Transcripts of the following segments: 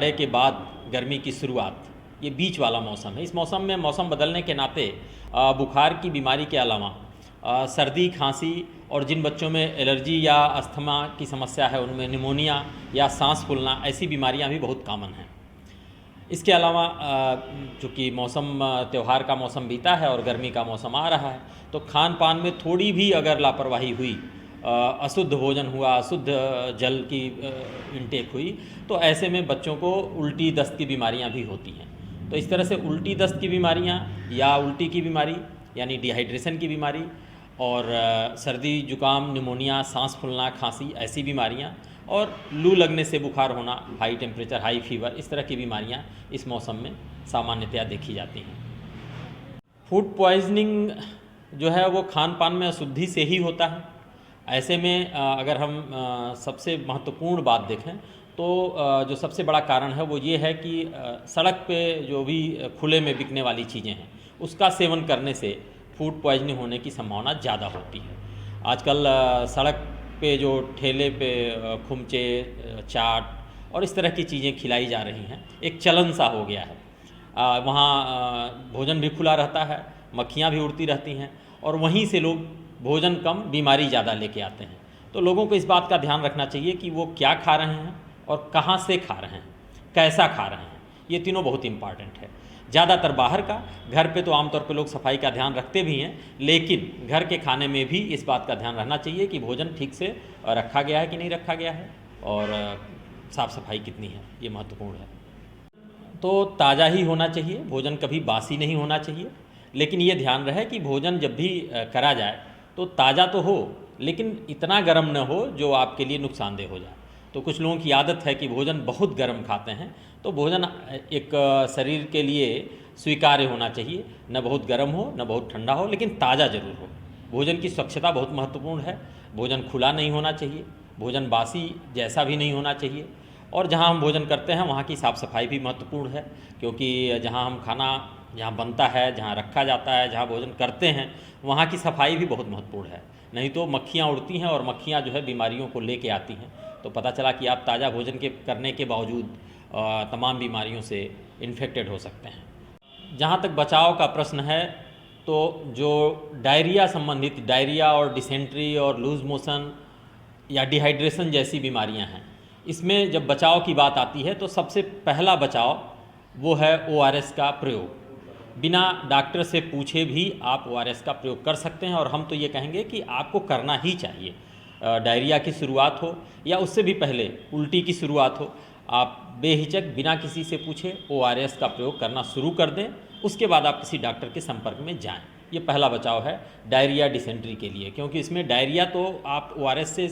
जाड़े के बाद गर्मी की शुरुआत, ये बीच वाला मौसम है। इस मौसम में मौसम बदलने के नाते बुखार की बीमारी के अलावा सर्दी, खांसी और जिन बच्चों में एलर्जी या अस्थमा की समस्या है उनमें निमोनिया या सांस फूलना, ऐसी बीमारियां भी बहुत कॉमन हैं। इसके अलावा चूँकि मौसम त्यौहार का मौसम बीता है और गर्मी का मौसम आ रहा है, तो खान पान में थोड़ी भी अगर लापरवाही हुई, अशुद्ध भोजन हुआ, अशुद्ध जल की इनटेक हुई, तो ऐसे में बच्चों को उल्टी दस्त की बीमारियां भी होती हैं। तो इस तरह से उल्टी दस्त की बीमारियां या उल्टी की बीमारी यानी डिहाइड्रेशन की बीमारी और सर्दी जुकाम, निमोनिया, सांस फूलना, खांसी, ऐसी बीमारियां और लू लगने से बुखार होना, हाई टेम्परेचर, हाई फीवर, इस तरह की बीमारियां इस मौसम में सामान्यतया देखी जाती हैं। फूड पॉइजनिंग जो है वो खान पान में अशुद्धि से ही होता है। ऐसे में अगर हम सबसे महत्वपूर्ण बात देखें तो जो सबसे बड़ा कारण है वो ये है कि सड़क पे जो भी खुले में बिकने वाली चीज़ें हैं उसका सेवन करने से फूड पॉइजनिंग होने की संभावना ज़्यादा होती है। आजकल सड़क पे जो ठेले पे खुमचे, चाट और इस तरह की चीज़ें खिलाई जा रही हैं, एक चलन सा हो गया है। वहाँ भोजन भी खुला रहता है, मक्खियाँ भी उड़ती रहती हैं और वहीं से लोग भोजन कम, बीमारी ज़्यादा लेके आते हैं। तो लोगों को इस बात का ध्यान रखना चाहिए कि वो क्या खा रहे हैं और कहाँ से खा रहे हैं, कैसा खा रहे हैं, ये तीनों बहुत इम्पॉर्टेंट है। ज़्यादातर बाहर का, घर पे तो आमतौर पे लोग सफाई का ध्यान रखते भी हैं, लेकिन घर के खाने में भी इस बात का ध्यान रखना चाहिए कि भोजन ठीक से रखा गया है कि नहीं रखा गया है और साफ़ सफाई कितनी है, ये महत्वपूर्ण है। तो ताज़ा ही होना चाहिए, भोजन कभी बासी नहीं होना चाहिए, लेकिन ये ध्यान रहे कि भोजन जब भी करा जाए तो ताज़ा तो हो, लेकिन इतना गर्म न हो जो आपके लिए नुकसानदेह हो जाए। तो कुछ लोगों की आदत है कि भोजन बहुत गर्म खाते हैं, तो भोजन एक शरीर के लिए स्वीकार्य होना चाहिए, न बहुत गर्म हो न बहुत ठंडा हो, लेकिन ताज़ा जरूर हो। भोजन की स्वच्छता बहुत महत्वपूर्ण है, भोजन खुला नहीं होना चाहिए, भोजन बासी जैसा भी नहीं होना चाहिए और जहाँ हम भोजन करते हैं वहाँ की साफ़ सफाई भी महत्वपूर्ण है, क्योंकि जहाँ हम खाना जहाँ बनता है, जहाँ रखा जाता है, जहाँ भोजन करते हैं, वहाँ की सफाई भी बहुत महत्वपूर्ण है। नहीं तो मक्खियाँ उड़ती हैं और मक्खियाँ जो है बीमारियों को लेके आती हैं, तो पता चला कि आप ताज़ा भोजन के करने के बावजूद तमाम बीमारियों से इन्फेक्टेड हो सकते हैं। जहाँ तक बचाव का प्रश्न है, तो जो डायरिया संबंधित, डायरिया और डिसेंट्री और लूज़ मोशन या डिहाइड्रेशन जैसी बीमारियां हैं, इसमें जब बचाव की बात आती है तो सबसे पहला बचाव वो है ORS का प्रयोग। बिना डॉक्टर से पूछे भी आप ORS का प्रयोग कर सकते हैं और हम तो ये कहेंगे कि आपको करना ही चाहिए। डायरिया की शुरुआत हो या उससे भी पहले उल्टी की शुरुआत हो, आप बेहिचक बिना किसी से पूछे ORS का प्रयोग करना शुरू कर दें, उसके बाद आप किसी डॉक्टर के संपर्क में जाएं। ये पहला बचाव है डायरिया, डिसेंट्री के लिए, क्योंकि इसमें डायरिया तो आप ORS से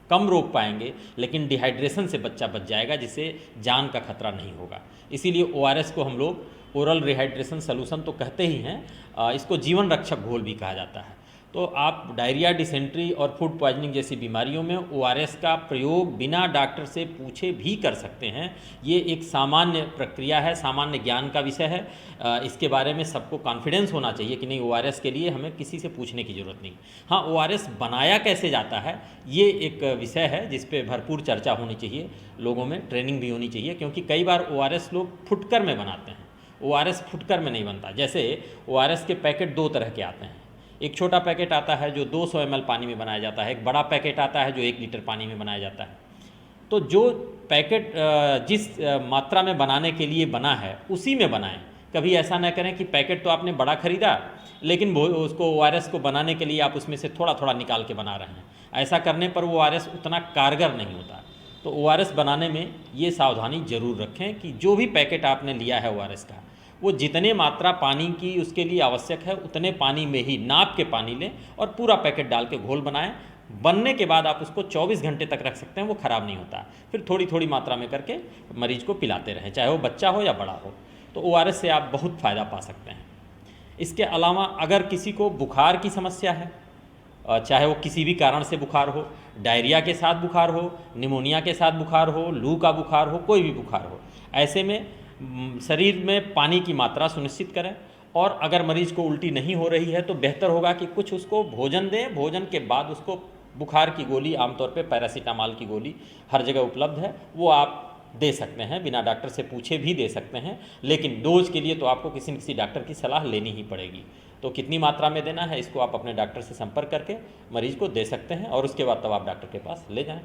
कम रोक पाएंगे, लेकिन डिहाइड्रेशन से बच्चा बच जाएगा, जिससे जान का खतरा नहीं होगा। इसीलिए ORS को हम लोग ओरल रिहाइड्रेशन सॉल्यूशन तो कहते ही हैं, इसको जीवन रक्षक घोल भी कहा जाता है। तो आप डायरिया, डिसेंट्री और फूड पॉइजनिंग जैसी बीमारियों में ORS का प्रयोग बिना डॉक्टर से पूछे भी कर सकते हैं। ये एक सामान्य प्रक्रिया है, सामान्य ज्ञान का विषय है। इसके बारे में सबको कॉन्फिडेंस होना चाहिए कि नहीं, ORS के लिए हमें किसी से पूछने की ज़रूरत नहीं। हाँ, ORS बनाया कैसे जाता है ये एक विषय है जिस पे भरपूर चर्चा होनी चाहिए, लोगों में ट्रेनिंग भी होनी चाहिए, क्योंकि कई बार ORS लोग फुटकर में बनाते हैं। ORS फुटकर में नहीं बनता। जैसे ORS के पैकेट दो तरह के आते हैं, एक छोटा पैकेट आता है जो 200 ml पानी में बनाया जाता है, एक बड़ा पैकेट आता है जो 1 लीटर पानी में बनाया जाता है। तो जो पैकेट जिस मात्रा में बनाने के लिए बना है उसी में बनाएं। कभी ऐसा न करें कि पैकेट तो आपने बड़ा खरीदा, लेकिन उसको ORS को बनाने के लिए आप उसमें से थोड़ा थोड़ा निकाल के बना रहे हैं। ऐसा करने पर वो ORS उतना कारगर नहीं होता। तो ORS बनाने में ये सावधानी जरूर रखें कि जो भी पैकेट आपने लिया है ORS का, वो जितने मात्रा पानी की उसके लिए आवश्यक है उतने पानी में ही नाप के पानी लें और पूरा पैकेट डाल के घोल बनाएं। बनने के बाद आप उसको 24 घंटे तक रख सकते हैं, वो ख़राब नहीं होता। फिर थोड़ी थोड़ी मात्रा में करके मरीज को पिलाते रहें, चाहे वो बच्चा हो या बड़ा हो। तो ORS से आप बहुत फ़ायदा पा सकते हैं। इसके अलावा अगर किसी को बुखार की समस्या है, चाहे वो किसी भी कारण से बुखार हो, डायरिया के साथ बुखार हो, निमोनिया के साथ बुखार हो, लू का बुखार हो, कोई भी बुखार हो, ऐसे में शरीर में पानी की मात्रा सुनिश्चित करें। और अगर मरीज को उल्टी नहीं हो रही है तो बेहतर होगा कि कुछ उसको भोजन दें, भोजन के बाद उसको बुखार की गोली, आमतौर पे पैरासीटामॉल की गोली हर जगह उपलब्ध है, वो आप दे सकते हैं, बिना डॉक्टर से पूछे भी दे सकते हैं, लेकिन डोज के लिए तो आपको किसी न किसी डॉक्टर की सलाह लेनी ही पड़ेगी। तो कितनी मात्रा में देना है इसको आप अपने डॉक्टर से संपर्क करके मरीज को दे सकते हैं और उसके बाद तब आप डॉक्टर के पास ले जाएं।